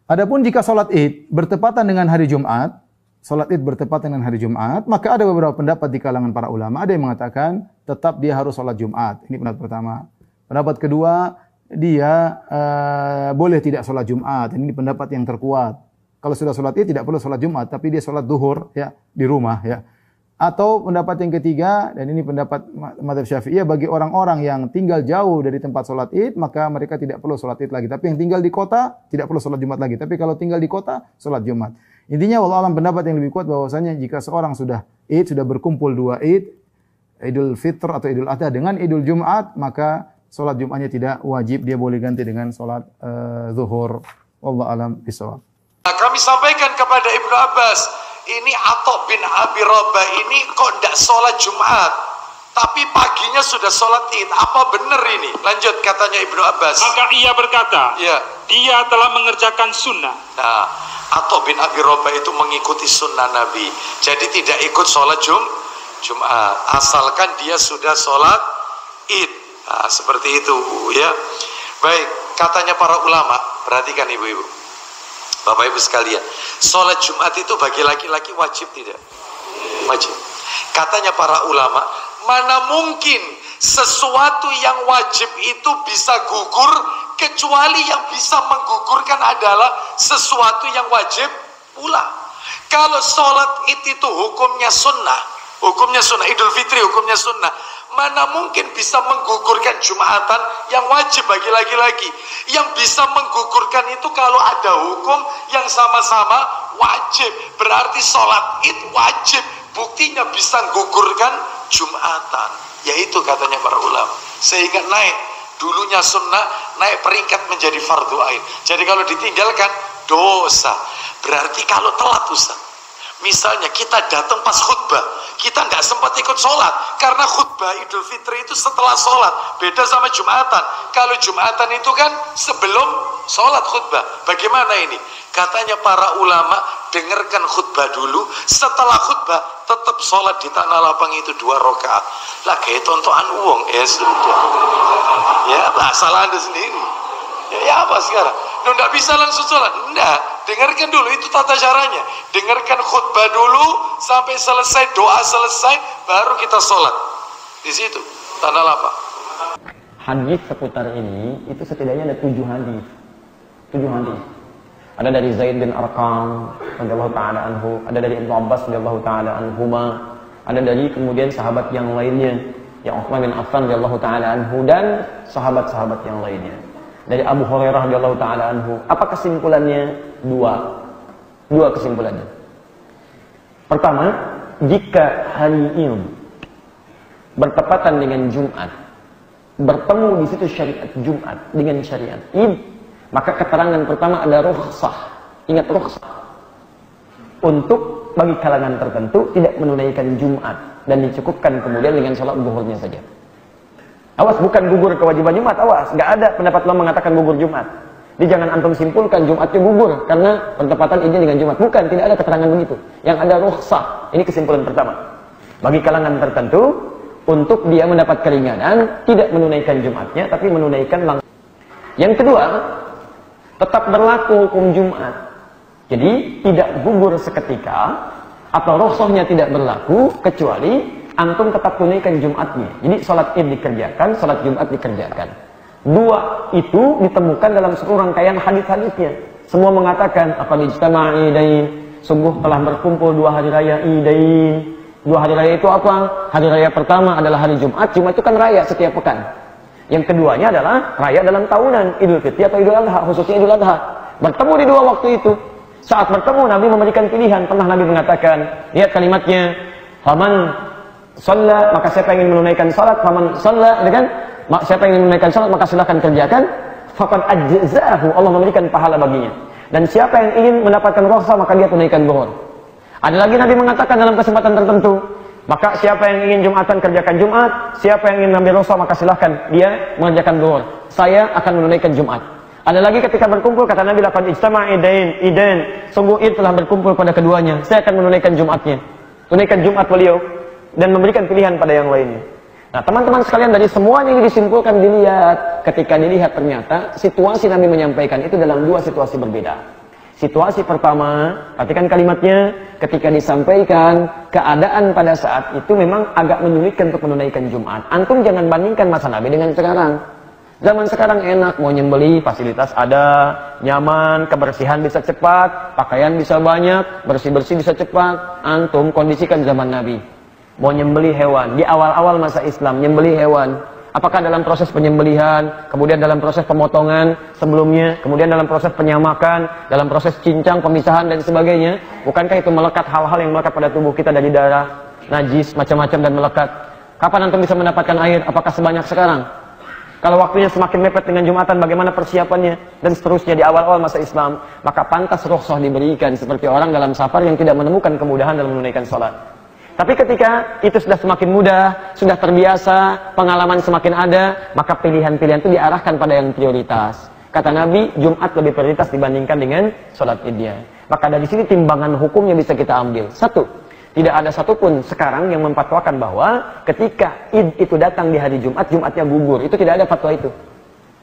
Adapun jika sholat Id bertepatan dengan hari Jumat, sholat Id bertepatan dengan hari Jumat, maka ada beberapa pendapat di kalangan para ulama. Ada yang mengatakan tetap dia harus sholat Jumat. Ini pendapat pertama. Pendapat kedua, dia boleh tidak sholat Jumat. Ini pendapat yang terkuat. Kalau sudah sholat Id tidak perlu sholat Jumat, tapi dia sholat duhur ya di rumah ya. Atau pendapat yang ketiga, dan ini pendapat mazhab Syafi'iyah, bagi orang-orang yang tinggal jauh dari tempat sholat Id, maka mereka tidak perlu sholat Id lagi. Tapi yang tinggal di kota tidak perlu sholat Jumat lagi. Tapi kalau tinggal di kota, sholat Jumat. Intinya wallahu alam pendapat yang lebih kuat bahwasanya jika seorang sudah Id, sudah berkumpul dua Id, Idul Fitr atau Idul Adha dengan Idul Jumat, maka sholat Jumatnya tidak wajib, dia boleh ganti dengan sholat zuhur. Wallahu alam bishawab. Kami sampaikan kepada Ibnu Abbas, ini Atha bin Abi Rabah ini kok tidak sholat Jumat, tapi paginya sudah sholat Id. Apa benar ini? Lanjut katanya Ibnu Abbas. Maka ia berkata, ya, dia telah mengerjakan sunnah. Nah, Atha bin Abi Rabah itu mengikuti sunnah Nabi. Jadi tidak ikut sholat Jumat, asalkan dia sudah sholat Id. Nah, seperti itu ya. Baik, katanya para ulama, perhatikan ibu-ibu, Bapak Ibu sekalian, sholat Jumat itu bagi laki-laki wajib tidak? Wajib. Katanya para ulama, mana mungkin sesuatu yang wajib itu bisa gugur, kecuali yang bisa menggugurkan adalah sesuatu yang wajib pula. Kalau sholat itu hukumnya sunnah, Idul Fitri hukumnya sunnah, mana mungkin bisa menggugurkan Jumatan yang wajib bagi laki-laki. Yang bisa menggugurkan itu kalau ada hukum yang sama-sama wajib. Berarti sholat Id wajib. Buktinya bisa menggugurkan Jumatan. Yaitu katanya para ulama. Sehingga naik. Dulunya sunnah, naik peringkat menjadi fardu ain. Jadi kalau ditinggalkan, dosa. Berarti kalau telat Ustaz, misalnya kita datang pas khutbah, kita nggak sempat ikut sholat karena khutbah Idul Fitri itu setelah sholat, beda sama Jumatan. Kalau Jumatan itu kan sebelum sholat khutbah. Bagaimana ini? Katanya para ulama, dengarkan khutbah dulu, setelah khutbah tetap sholat di tanah lapang itu 2 rakaat. Lah kayak tontonan uang, ya sudah, ya salah Anda sendiri. Ya apa sekarang? Nggak bisa langsung sholat? Enggak. Dengarkan dulu, itu tata caranya. Dengarkan khutbah dulu sampai selesai, doa selesai, baru kita sholat. Di situ, tanah lapang. Hadis seputar ini, itu setidaknya ada 7 hadis. 7 hadis. Ada dari Zaid bin Arqam radhiyallahu ta'ala anhu, ada dari Ibnu Abbas radhiyallahu ta'ala anhuma, ada dari kemudian sahabat yang lainnya, yang Utsman bin Affan radhiyallahu ta'ala anhu, dan sahabat-sahabat yang lainnya. Dari Abu Hurairah radhiyallahu ta'ala anhu. Apa kesimpulannya? 2 kesimpulannya. Pertama, jika hari Id bertepatan dengan Jumat, bertemu di situ syariat Jumat dengan syariat Id, maka keterangan pertama ada rukhsah. Ingat rukhsah. Untuk bagi kalangan tertentu tidak menunaikan Jumat dan dicukupkan kemudian dengan sholat zuhurnya saja. Awas, bukan gugur kewajiban Jumat, awas. Nggak ada pendapat ulama mengatakan gugur Jumat. Jadi jangan antum simpulkan Jumatnya gugur karena bertepatan ini dengan Jumat. Bukan, tidak ada keterangan begitu. Yang ada rukhsah. Ini kesimpulan pertama. Bagi kalangan tertentu, untuk dia mendapat keringanan, tidak menunaikan Jumatnya, tapi menunaikan langsung. Yang kedua, tetap berlaku hukum Jumat. Jadi tidak gugur seketika, atau rukhsahnya tidak berlaku, kecuali antum tetap tunaikan Jumatnya. Jadi sholat Id dikerjakan, sholat Jumat dikerjakan. 2 itu ditemukan dalam seluruh rangkaian hadis-hadisnya. Semua mengatakan akan ijtama'a idain, sungguh telah berkumpul 2 hari raya idain. 2 hari raya itu apa? Hari raya pertama adalah hari Jumat. Jumat itu kan raya setiap pekan. Yang keduanya adalah raya dalam tahunan, Idul Fitri atau Idul Adha, khususnya Idul Adha. Bertemu di 2 waktu itu. Saat bertemu Nabi memberikan pilihan. Pernah Nabi mengatakan, lihat kalimatnya, faman shalla, maka siapa yang ingin menunaikan salat, faman shalla, kan? Siapa yang ingin menunaikan salat maka silakan kerjakan, faqad ajza'ahu, Allah memberikan pahala baginya. Dan siapa yang ingin mendapatkan rukhsah maka dia tunaikan zuhur. Ada lagi Nabi mengatakan dalam kesempatan tertentu, maka siapa yang ingin Jumatan kerjakan Jumat, siapa yang ingin mengambil rukhsah maka silakan dia mengerjakan zuhur. Saya akan menunaikan Jumat. Ada lagi ketika berkumpul kata Nabi, laqad ijtama'a idain, sungguh Id telah berkumpul pada keduanya, saya akan menunaikan Jumatnya. Tunaikan Jumat beliau dan memberikan pilihan pada yang lainnya. Nah, teman-teman sekalian, dari semuanya ini disimpulkan, dilihat. Ketika dilihat ternyata situasi Nabi menyampaikan itu dalam 2 situasi berbeda. Situasi pertama, perhatikan kalimatnya, ketika disampaikan keadaan pada saat itu memang agak menyulitkan untuk menunaikan Jumat. Antum jangan bandingkan masa Nabi dengan sekarang. Zaman sekarang enak, mau nyembeli, fasilitas ada, nyaman, kebersihan bisa cepat, pakaian bisa banyak, bersih-bersih bisa cepat. Antum kondisikan zaman Nabi. Mau nyembeli hewan, di awal-awal masa Islam, nyembeli hewan. Apakah dalam proses penyembelihan, kemudian dalam proses pemotongan sebelumnya, kemudian dalam proses penyamakan, dalam proses cincang, pemisahan, dan sebagainya. Bukankah itu melekat hal-hal yang melekat pada tubuh kita dari darah, najis, macam-macam dan melekat. Kapan antum bisa mendapatkan air? Apakah sebanyak sekarang? Kalau waktunya semakin mepet dengan Jumatan, bagaimana persiapannya? Dan seterusnya di awal-awal masa Islam, maka pantas rukhsah diberikan seperti orang dalam safar yang tidak menemukan kemudahan dalam menunaikan sholat. Tapi ketika itu sudah semakin mudah, sudah terbiasa, pengalaman semakin ada, maka pilihan-pilihan itu diarahkan pada yang prioritas. Kata Nabi, Jumat lebih prioritas dibandingkan dengan sholat idnya. Maka dari sini timbangan hukumnya bisa kita ambil. Satu, tidak ada satupun sekarang yang memfatwakan bahwa ketika id itu datang di hari Jumat, Jumatnya gugur. Itu tidak ada fatwa itu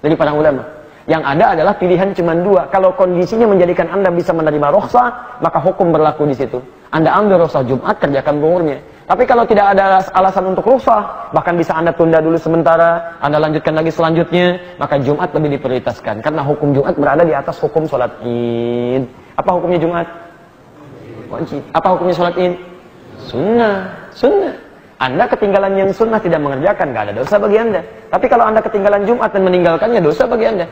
dari para ulama. Yang ada adalah pilihan cuma dua. Kalau kondisinya menjadikan Anda bisa menerima rukhsah, maka hukum berlaku di situ. Anda ambil rukhsah Jumat, kerjakan zuhurnya. Tapi kalau tidak ada alasan untuk rukhsah, bahkan bisa Anda tunda dulu sementara, Anda lanjutkan lagi selanjutnya, maka Jumat lebih diprioritaskan. Karena hukum Jumat berada di atas hukum sholat id. Apa hukumnya Jumat? Wajib. Apa hukumnya sholat id? Sunnah. Sunnah. Anda ketinggalan yang sunnah tidak mengerjakan, nggak ada dosa bagi Anda. Tapi kalau Anda ketinggalan Jumat dan meninggalkannya, dosa bagi Anda.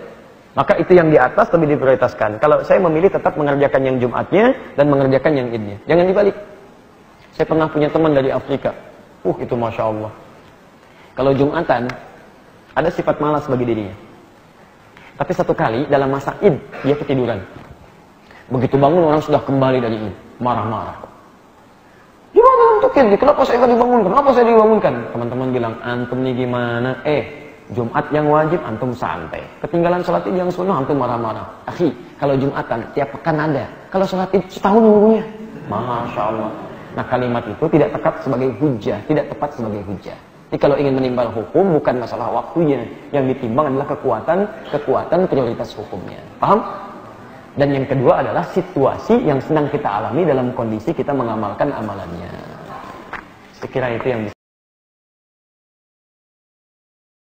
Maka itu yang di atas lebih diprioritaskan. Kalau saya memilih tetap mengerjakan yang Jumatnya dan mengerjakan yang idnya. Jangan dibalik. Saya pernah punya teman dari Afrika. Itu Masya Allah. Kalau Jumatan, ada sifat malas bagi dirinya. Tapi satu kali dalam masa id, dia ketiduran. Begitu bangun orang sudah kembali dari id. Marah-marah. Gimana untuk id? Kenapa saya nggak dibangunkan? Kenapa saya dibangunkan? Teman-teman bilang, antum nih gimana? Jumat yang wajib, antum santai. Ketinggalan sholat id yang sunnah, antum marah-marah. Akhi, kalau Jumatan, tiap pekan ada. Kalau sholat id, setahun nunggunya. Masya Allah. Nah, kalimat itu tidak tepat sebagai hujah. Tidak tepat sebagai hujah. Jadi kalau ingin menimbang hukum, bukan masalah waktunya. Yang ditimbang adalah kekuatan prioritas hukumnya. Paham? Dan yang kedua adalah situasi yang sedang kita alami dalam kondisi kita mengamalkan amalannya. Sekira itu yang bisa